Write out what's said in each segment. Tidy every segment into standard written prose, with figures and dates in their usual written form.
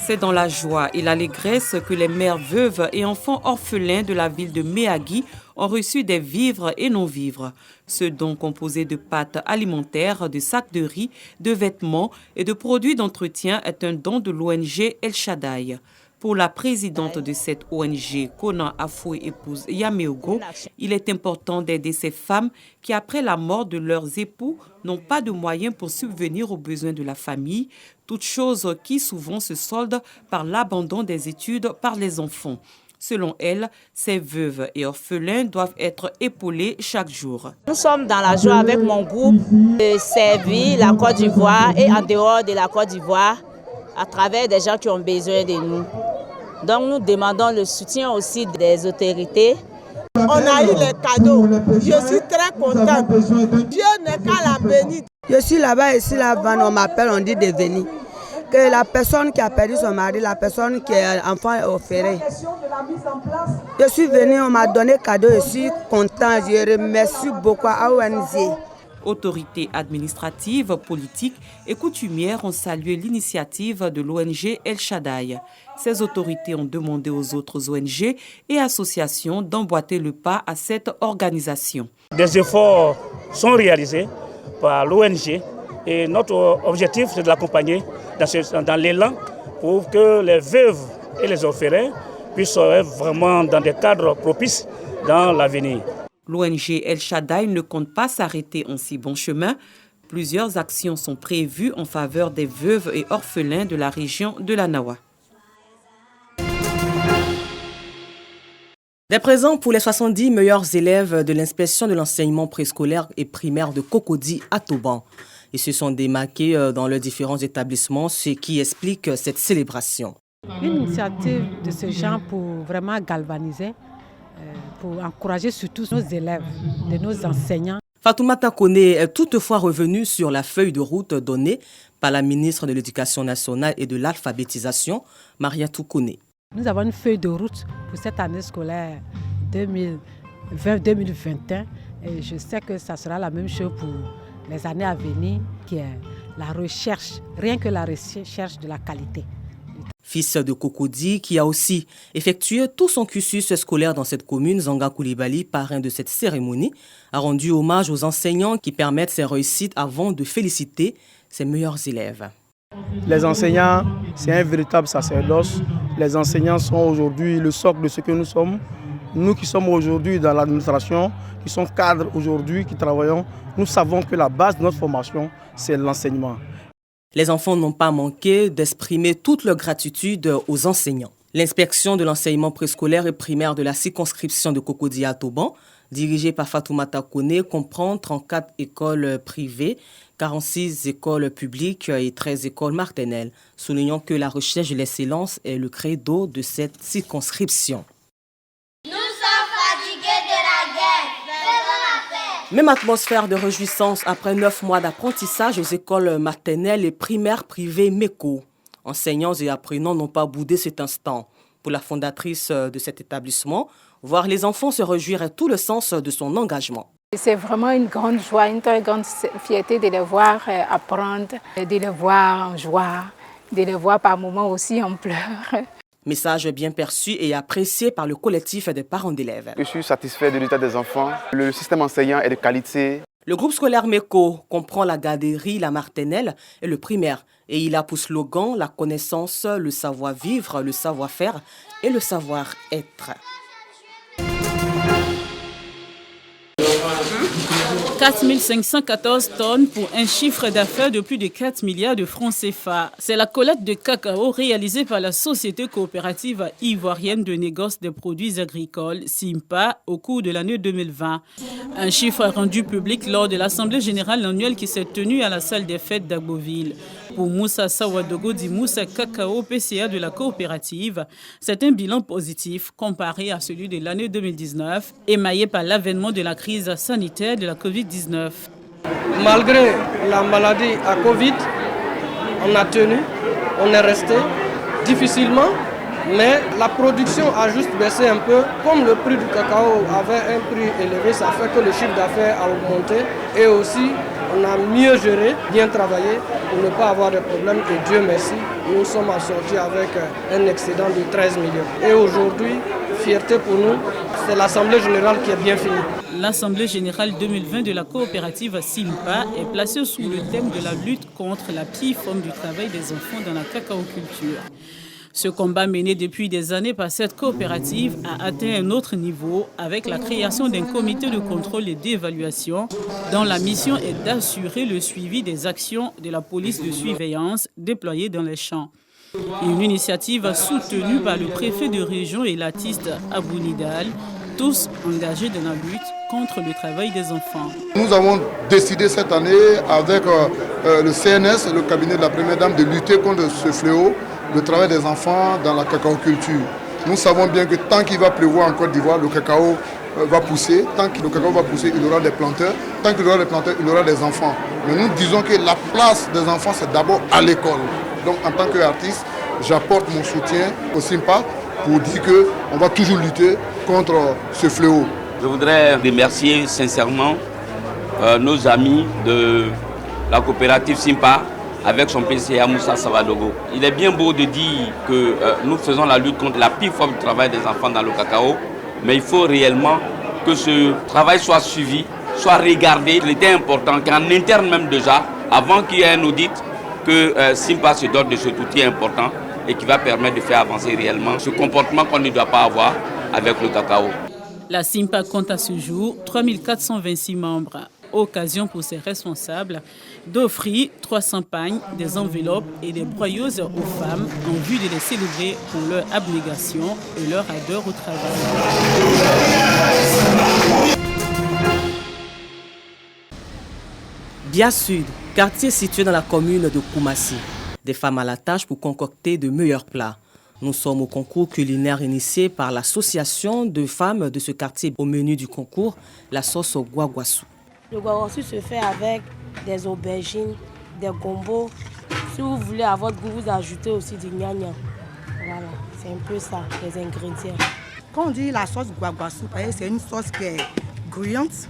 C'est dans la joie et l'allégresse que les mères veuves et enfants orphelins de la ville de Méagui ont reçu des vivres et non-vivres. Ce don composé de pâtes alimentaires, de sacs de riz, de vêtements et de produits d'entretien est un don de l'ONG El Shaddai. Pour la présidente de cette ONG, Konan Afoué épouse Yameogo, il est important d'aider ces femmes qui, après la mort de leurs époux, n'ont pas de moyens pour subvenir aux besoins de la famille, toute chose qui souvent se solde par l'abandon des études par les enfants. Selon elle, ces veuves et orphelins doivent être épaulés chaque jour. Nous sommes dans la joie avec mon groupe de servir la Côte d'Ivoire et en dehors de la Côte d'Ivoire à travers des gens qui ont besoin de nous. Donc nous demandons le soutien aussi des autorités. On a eu les cadeaux. Je suis très contente. Dieu n'est qu'à la bénir. Je suis là-bas, ici, là-bas, on m'appelle, on dit de venir. Que la personne qui a perdu son mari, la personne qui est enfant orphelin. Je suis venue, on m'a donné cadeau, je suis content, je remercie beaucoup à ONG. Autorités administratives, politiques et coutumières ont salué l'initiative de l'ONG El Shaddai. Ces autorités ont demandé aux autres ONG et associations d'emboîter le pas à cette organisation. Des efforts sont réalisés par l'ONG et notre objectif c'est de l'accompagner dans l'élan pour que les veuves et les orphelins puissent être vraiment dans des cadres propices dans l'avenir. L'ONG El Shaddai ne compte pas s'arrêter en si bon chemin. Plusieurs actions sont prévues en faveur des veuves et orphelins de la région de la Nawa. Des présents pour les 70 meilleurs élèves de l'inspection de l'enseignement préscolaire et primaire de Cocody à Toban. Ils se sont démarqués dans leurs différents établissements, ce qui explique cette célébration. Une initiative de ce genre pour vraiment galvaniser, pour encourager surtout nos élèves, de nos enseignants. Fatoumata Kone est toutefois revenue sur la feuille de route donnée par la ministre de l'Éducation nationale et de l'alphabétisation, Mariatou Kone. Nous avons une feuille de route pour cette année scolaire 2020-2021 et je sais que ça sera la même chose pour les années à venir, qui est la recherche, rien que la recherche de la qualité. Fils de Cocody, qui a aussi effectué tout son cursus scolaire dans cette commune, Zanga Koulibaly, parrain de cette cérémonie, a rendu hommage aux enseignants qui permettent ses réussites avant de féliciter ses meilleurs élèves. Les enseignants, c'est un véritable sacerdoce. Les enseignants sont aujourd'hui le socle de ce que nous sommes. Nous qui sommes aujourd'hui dans l'administration, qui sommes cadres aujourd'hui, qui travaillons, nous savons que la base de notre formation, c'est l'enseignement. Les enfants n'ont pas manqué d'exprimer toute leur gratitude aux enseignants. L'inspection de l'enseignement préscolaire et primaire de la circonscription de Cocody à Toban, dirigée par Fatoumata Kone, comprend 34 écoles privées, 46 écoles publiques et 13 écoles maternelles, soulignant que la recherche de l'excellence est le credo de cette circonscription. Nous sommes fatigués de la guerre, faisons la paix. Même atmosphère de réjouissance après 9 mois d'apprentissage aux écoles maternelles et primaires privées MECO. Enseignants et apprenants n'ont pas boudé cet instant. Pour la fondatrice de cet établissement, voir les enfants se réjouir est tout le sens de son engagement. C'est vraiment une grande joie, une très grande fierté de les voir apprendre, de les voir en joie, de les voir par moments aussi en pleurs. Message bien perçu et apprécié par le collectif des parents d'élèves. Je suis satisfait de l'état des enfants. Le système enseignant est de qualité. Le groupe scolaire MECO comprend la garderie, la maternelle et le primaire. Et il a pour slogan la connaissance, le savoir-vivre, le savoir-faire et le savoir-être. 4 514 tonnes pour un chiffre d'affaires de plus de 4 milliards de francs CFA. C'est la collecte de cacao réalisée par la Société coopérative ivoirienne de négoce des produits agricoles, SIMPA, au cours de l'année 2020. Un chiffre rendu public lors de l'Assemblée générale annuelle qui s'est tenue à la salle des fêtes d'Agboville. Pour Moussa Sawadogo dit Moussa Cacao, PCA de la coopérative, c'est un bilan positif comparé à celui de l'année 2019, émaillé par l'avènement de la crise sanitaire de la Covid-19. Malgré la maladie à Covid, on a tenu, on est resté difficilement, mais la production a juste baissé un peu. Comme le prix du cacao avait un prix élevé, ça fait que le chiffre d'affaires a augmenté et aussi On a mieux géré, bien travaillé pour ne pas avoir de problème. Et Dieu merci, nous sommes sortis avec un excédent de 13 millions. Et aujourd'hui, fierté pour nous, c'est l'Assemblée générale qui est bien finie. L'Assemblée générale 2020 de la coopérative Simpa est placée sous le thème de la lutte contre la pire forme du travail des enfants dans la cacaoculture. Ce combat mené depuis des années par cette coopérative a atteint un autre niveau avec la création d'un comité de contrôle et d'évaluation dont la mission est d'assurer le suivi des actions de la police de surveillance déployée dans les champs. Une initiative soutenue par le préfet de région et l'artiste Abou Nidal, tous engagés dans la lutte contre le travail des enfants. Nous avons décidé cette année avec le CNS, le cabinet de la Première Dame, de lutter contre ce fléau, le travail des enfants dans la cacaoculture. Nous savons bien que tant qu'il va pleuvoir en Côte d'Ivoire, le cacao va pousser. Tant que le cacao va pousser, il y aura des planteurs. Tant qu'il y aura des planteurs, il y aura des enfants. Mais nous disons que la place des enfants, c'est d'abord à l'école. Donc en tant qu'artiste, j'apporte mon soutien au Simpa pour dire qu'on va toujours lutter contre ce fléau. Je voudrais remercier sincèrement nos amis de la coopérative Simpa avec son PCA Moussa Savadogo. Il est bien beau de dire que nous faisons la lutte contre la pire forme de travail des enfants dans le cacao, mais il faut réellement que ce travail soit suivi, soit regardé. Il était important qu'en interne même déjà, avant qu'il y ait un audit, que Simpa se dote de cet outil important et qui va permettre de faire avancer réellement ce comportement qu'on ne doit pas avoir avec le cacao. La Simpa compte à ce jour 3426 membres. Occasion pour ses responsables d'offrir 300 pagnes, des enveloppes et des broyeuses aux femmes en vue de les célébrer pour leur abnégation et leur ardeur au travail. Bia Sud, quartier situé dans la commune de Koumassi. Des femmes à la tâche pour concocter de meilleurs plats. Nous sommes au concours culinaire initié par l'association de femmes de ce quartier. Au menu du concours, la sauce au guaguassou. Le guaguassou se fait avec des aubergines, des gombos. Si vous voulez à votre goût, vous ajoutez aussi du gnagnan. Voilà, c'est un peu ça, les ingrédients. Quand on dit la sauce guaguassou, c'est une sauce qui est grouillante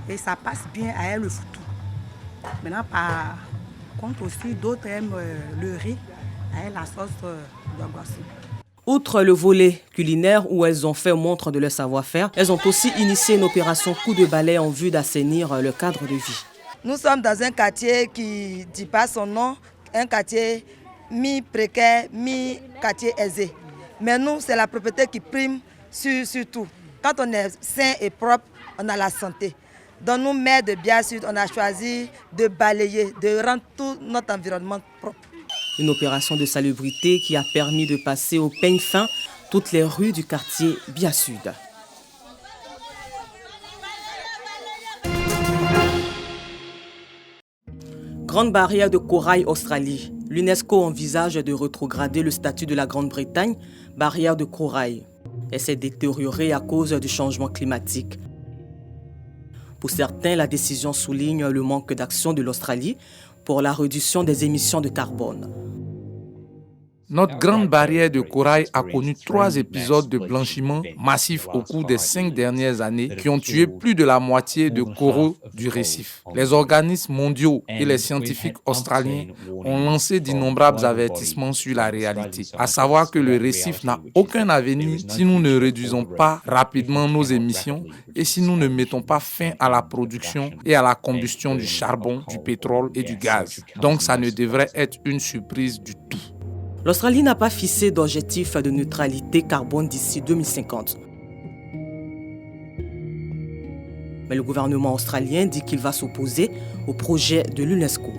et ça passe bien avec le foutou. Maintenant, par contre aussi, d'autres aiment le riz avec la sauce guaguassou. Outre le volet culinaire où elles ont fait montre de leur savoir-faire, elles ont aussi initié une opération coup de balai en vue d'assainir le cadre de vie. Nous sommes dans un quartier qui ne dit pas son nom, un quartier mi-précaire, mi-quartier aisé. Mais nous, c'est la propriété qui prime sur tout. Quand on est sain et propre, on a la santé. Dans nos maires de Bia Sud, on a choisi de balayer, de rendre tout notre environnement propre. Une opération de salubrité qui a permis de passer au peigne fin toutes les rues du quartier Bia Sud. Grande barrière de corail Australie. L'UNESCO envisage de rétrograder le statut de la Grande-Bretagne, barrière de corail. Elle s'est détériorée à cause du changement climatique. Pour certains, la décision souligne le manque d'action de l'Australie pour la réduction des émissions de carbone. Notre grande barrière de corail a connu 3 épisodes de blanchiment massif au cours des 5 dernières années qui ont tué plus de la moitié de coraux du récif. Les organismes mondiaux et les scientifiques australiens ont lancé d'innombrables avertissements sur la réalité, à savoir que le récif n'a aucun avenir si nous ne réduisons pas rapidement nos émissions et si nous ne mettons pas fin à la production et à la combustion du charbon, du pétrole et du gaz. Donc ça ne devrait être une surprise du tout. L'Australie n'a pas fixé d'objectif de neutralité carbone d'ici 2050. Mais le gouvernement australien dit qu'il va s'opposer au projet de l'UNESCO.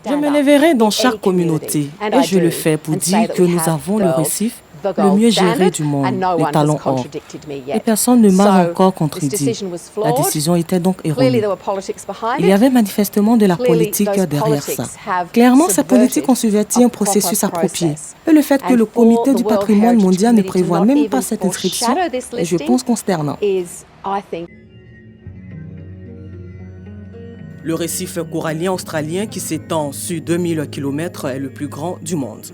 Je me lèverai dans chaque communauté et je le fais pour dire que nous avons le récif le mieux géré du monde, les talons or. Et personne ne m'a encore contredit. La décision était donc erronée. Il y avait manifestement de la politique derrière ça. Clairement, ces politiques ont subverti un processus approprié. Et le fait que le Comité du patrimoine mondial ne prévoit même pas cette inscription est, je pense, consternant. Le récif corallien australien qui s'étend sur 2000 km est le plus grand du monde.